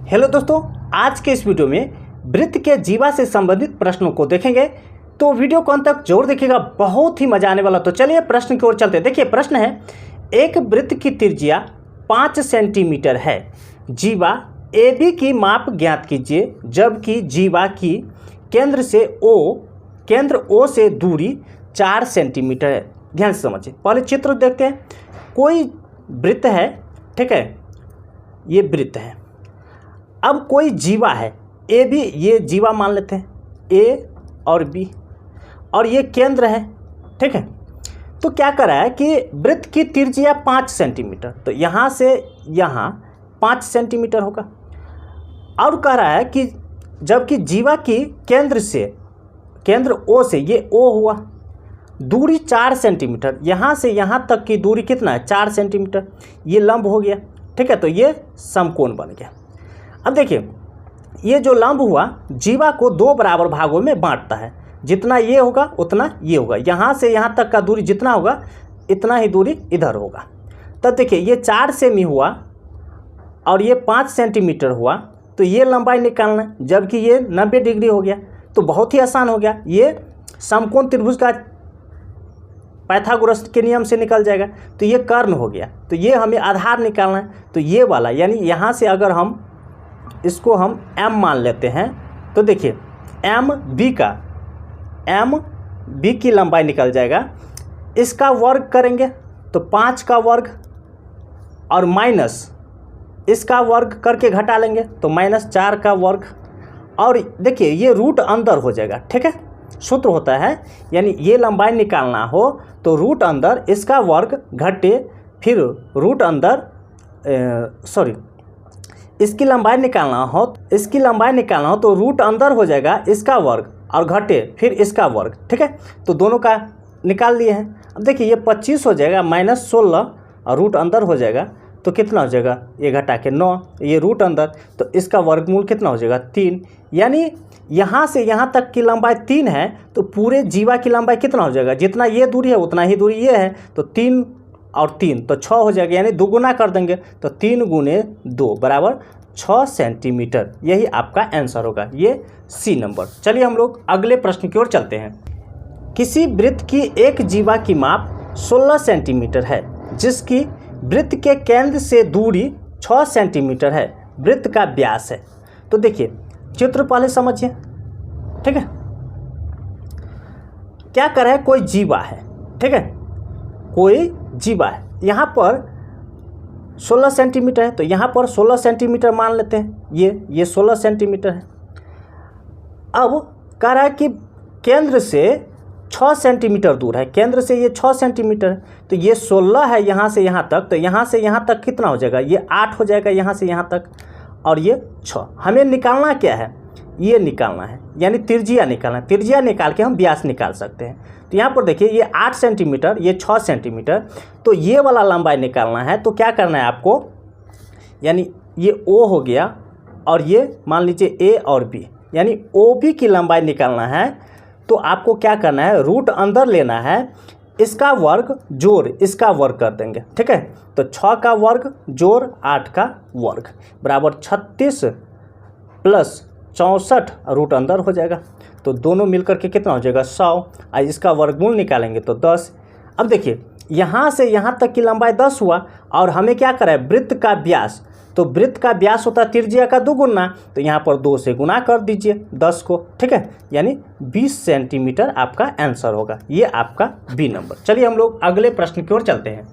Hello दोस्तों, आज के इस वीडियो में वृत्त के जीवा से संबंधित प्रश्नों को देखेंगे। तो वीडियो को अंत तक जरूर देखिएगा, बहुत ही मजा आने वाला। तो चलिए प्रश्न की ओर चलते हैं। देखिए प्रश्न है, एक वृत्त की त्रिज्या 5 सेंटीमीटर है, जीवा AB की माप ज्ञात कीजिए जबकि जीवा की केंद्र O से दूरी 4 सेंटीमीटर है। ध्यान से समझिए, पहले चित्र देखते हैं। कोई वृत्त है, ठीक है, ये वृत्त है। अब कोई जीवा है AB, ये जीवा मान लेते हैं A और B, और ये केंद्र है, ठीक है। तो क्या कर रहा है कि वृत्त की त्रिज्या 5 सेंटीमीटर, तो यहाँ से यहाँ 5 सेंटीमीटर होगा। और कह रहा है कि जबकि जीवा की केंद्र O से, ये O हुआ, दूरी 4 सेंटीमीटर, यहाँ से यहाँ तक की दूरी कितना है, 4 सेंटीमीटर। ये लंब हो गया, ठीक है। तो ये समकोण बन गया। अब देखिए, ये जो लंब हुआ जीवा को 2 बराबर भागों में बांटता है। जितना ये होगा उतना ये होगा। यहाँ से यहाँ तक का दूरी जितना होगा इतना ही दूरी इधर होगा। तब देखिए, ये 4 सेमी हुआ और ये 5 सेंटीमीटर हुआ, तो ये लंबाई निकालना है। जबकि ये 90 डिग्री हो गया, तो बहुत ही आसान हो गया। ये समकोण त्रिभुज का पाइथागोरस के नियम से निकल जाएगा। तो ये कर्ण हो गया, तो ये हमें आधार निकालना है। तो ये वाला, यानी यहाँ से अगर हम इसको हम M मान लेते हैं, तो देखिए M B की लंबाई निकल जाएगा। इसका वर्ग करेंगे तो 5 का वर्ग और माइनस इसका वर्ग करके घटा लेंगे तो -4 का वर्ग। और देखिए ये रूट अंदर हो जाएगा, ठीक है। सूत्र होता है, यानी ये लंबाई निकालना हो तो रूट अंदर इसका वर्ग घटे, फिर रूट अंदर इसकी लंबाई निकालना हो तो रूट अंदर हो जाएगा इसका वर्ग और घटे फिर इसका वर्ग, ठीक है। तो दोनों का निकाल लिए हैं। अब देखिए ये 25 हो जाएगा, -16 और रूट अंदर हो जाएगा तो कितना हो जाएगा, ये घटा के 9, ये रूट अंदर, तो इसका वर्गमूल कितना हो जाएगा, 3। यानी यहाँ से यहाँ तक की लंबाई 3 है, तो पूरे जीवा की लंबाई कितना हो जाएगा, जितना ये दूरी है उतना ही दूरी ये है, तो 3 और 3 तो 6 हो जाएगा। यानी दुगुना कर देंगे तो 3 गुने 2 बराबर 6 सेंटीमीटर। यही आपका आंसर होगा, ये C नंबर। चलिए हम लोग अगले प्रश्न की ओर चलते हैं। किसी वृत्त की एक जीवा की माप 16 सेंटीमीटर है, जिसकी वृत्त के केंद्र से दूरी 6 सेंटीमीटर है, वृत्त का व्यास है। तो देखिए चित्र पहले समझिए, ठीक है। क्या कर रहा है, कोई जीवा है, ठीक है, कोई जीवा है। यहाँ पर 16 सेंटीमीटर है, तो यहाँ पर 16 सेंटीमीटर मान लेते हैं। ये 16 सेंटीमीटर है। अब कह रहा है कि केंद्र से 6 सेंटीमीटर दूर है, केंद्र से ये 6 सेंटीमीटर है, तो ये 16 है यहाँ से यहाँ तक, तो यहाँ से यहाँ तक कितना हो जाएगा, ये 8 हो जाएगा यहाँ से यहाँ तक, और ये 6। हमें निकालना क्या है, ये निकालना है, यानी त्रिज्या निकालना है। त्रिज्या निकाल के हम व्यास निकाल सकते हैं। तो यहाँ पर देखिए ये 8 सेंटीमीटर, ये 6 सेंटीमीटर, तो ये वाला लंबाई निकालना है। तो क्या करना है आपको, यानी ये O हो गया और ये मान लीजिए A और B, यानी OB की लंबाई निकालना है। तो आपको क्या करना है, रूट अंदर लेना है, इसका वर्ग जोड़ इसका वर्ग कर देंगे, ठीक है। तो 6 का वर्ग जोड़ 8 का वर्ग बराबर 36 + 64, रूट अंदर हो जाएगा। तो दोनों मिलकर के कितना हो जाएगा, 100। इसका वर्गमूल निकालेंगे तो 10। अब देखिए यहाँ से यहाँ तक की लंबाई 10 हुआ, और हमें क्या करा है, वृत्त का व्यास। तो वृत्त का व्यास होता है त्रिज्या का 2 गुना, तो यहाँ पर 2 से गुना कर दीजिए 10 को, ठीक है। यानी 20 सेंटीमीटर आपका आंसर होगा। ये आपका B नंबर। चलिए हम लोग अगले प्रश्न की ओर चलते हैं।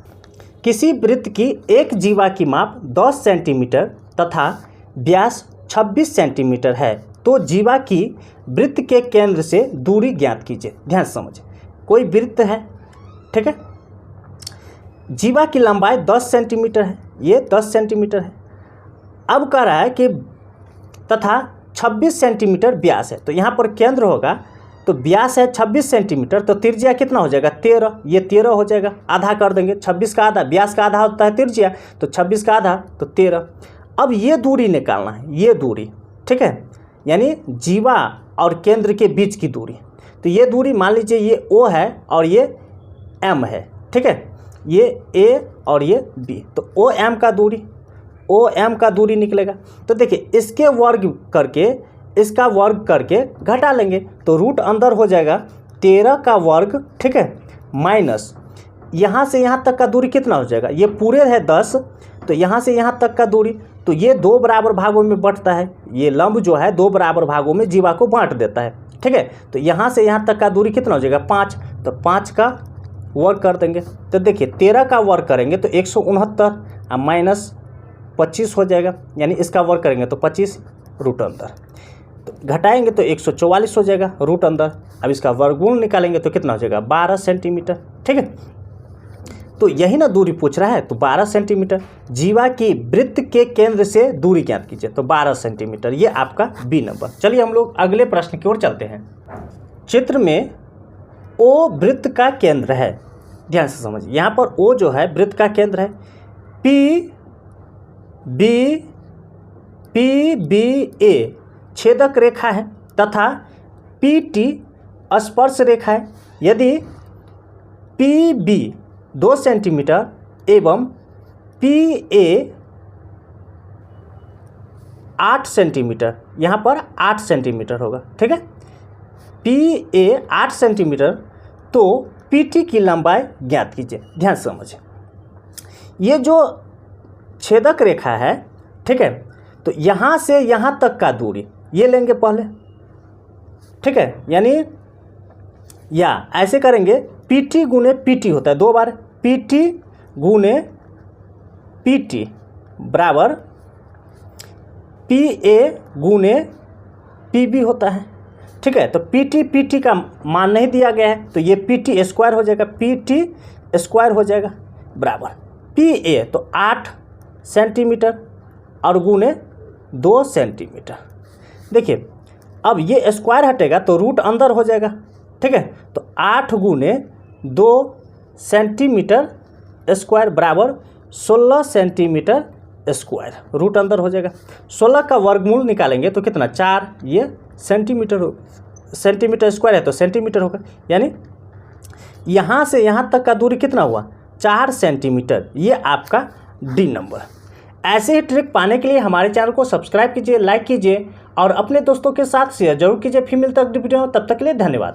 किसी वृत्त की एक जीवा की माप 10 सेंटीमीटर तथा व्यास 26 सेंटीमीटर है, तो जीवा की वृत्त के केंद्र से दूरी ज्ञात कीजिए। ध्यान से समझिए, कोई वृत्त है, ठीक है, जीवा की लंबाई 10 सेंटीमीटर है, ये 10 सेंटीमीटर है। अब कह रहा है कि तथा 26 सेंटीमीटर व्यास है, तो यहाँ पर केंद्र होगा, तो व्यास है 26 सेंटीमीटर, तो त्रिज्या कितना हो जाएगा, 13। ये 13 हो जाएगा, आधा कर देंगे, 26 का आधा, व्यास का आधा होता है त्रिज्या, तो 26 का आधा तो 13। अब ये दूरी निकालना है, ये दूरी, ठीक है, यानी जीवा और केंद्र के बीच की दूरी। तो ये दूरी मान लीजिए ये O है और ये M है, ठीक है, ये A और ये B, तो OM का दूरी OM का दूरी निकलेगा। तो देखिए इसके वर्ग करके इसका वर्ग करके घटा लेंगे तो रूट अंदर हो जाएगा 13 का वर्ग, ठीक है, माइनस यहाँ से यहाँ तक का दूरी कितना हो जाएगा, ये पूरे है 10, तो यहाँ से यहाँ तक का दूरी, तो ये 2 बराबर भागों में बंटता है, ये लंब जो है 2 बराबर भागों में जीवा को बांट देता है, ठीक है। तो यहाँ से यहाँ तक का दूरी कितना हो जाएगा 5, तो 5 का वर्ग कर देंगे। तो देखिए 13 का वर्ग करेंगे तो 169 माइनस 25 हो जाएगा, यानी इसका वर्ग करेंगे तो 25 रूट अंदर, तो घटाएंगे तो 144 हो जाएगा रूट अंदर। अब इसका वर्गमूल निकालेंगे तो कितना हो जाएगा 12 सेंटीमीटर, ठीक है। तो यही ना दूरी पूछ रहा है, तो 12 सेंटीमीटर जीवा की वृत्त के केंद्र से दूरी ज्ञात कीजिए, तो 12 सेंटीमीटर, ये आपका बी नंबर। चलिए हम लोग अगले प्रश्न की ओर चलते हैं। चित्र में ओ वृत्त का केंद्र है, ध्यान से समझिए, यहाँ पर ओ जो है वृत्त का केंद्र है, पी बी ए छेदक रेखा है तथा पी टी स्पर्श रेखा है। यदि पी बी 2 सेंटीमीटर एवं पी ए 8 सेंटीमीटर, यहाँ पर 8 सेंटीमीटर होगा, ठीक है, पी ए 8 सेंटीमीटर, तो पी टी की लंबाई ज्ञात कीजिए। ध्यान से समझिए, ये जो छेदक रेखा है, ठीक है, तो यहाँ से यहाँ तक का दूरी ये लेंगे पहले, ठीक है, यानी या ऐसे करेंगे पी टी गुने पी टी होता है 2 बार, पी टी गुने पी टी बराबर पी ए गुने पी बी होता है, ठीक है। तो पी टी का मान नहीं दिया गया है, तो ये पी टी स्क्वायर हो जाएगा, पी टी स्क्वायर हो जाएगा बराबर पी ए, तो 8 सेंटीमीटर और गुने 2 सेंटीमीटर। देखिए अब ये स्क्वायर हटेगा तो रूट अंदर हो जाएगा, ठीक है, तो 8 गुने 2 सेंटीमीटर स्क्वायर बराबर 16 सेंटीमीटर स्क्वायर, रूट अंदर हो जाएगा। 16 का वर्गमूल निकालेंगे तो कितना 4, ये सेंटीमीटर हो, सेंटीमीटर स्क्वायर है तो सेंटीमीटर होगा, यानी यहाँ से यहाँ तक का दूरी कितना हुआ 4 सेंटीमीटर, ये आपका डी नंबर। ऐसे ही ट्रिक पाने के लिए हमारे चैनल को सब्सक्राइब कीजिए, लाइक कीजिए और अपने दोस्तों के साथ शेयर जरूर कीजिए। फिर मिलता है अगली वीडियो में, तब तक के लिए धन्यवाद।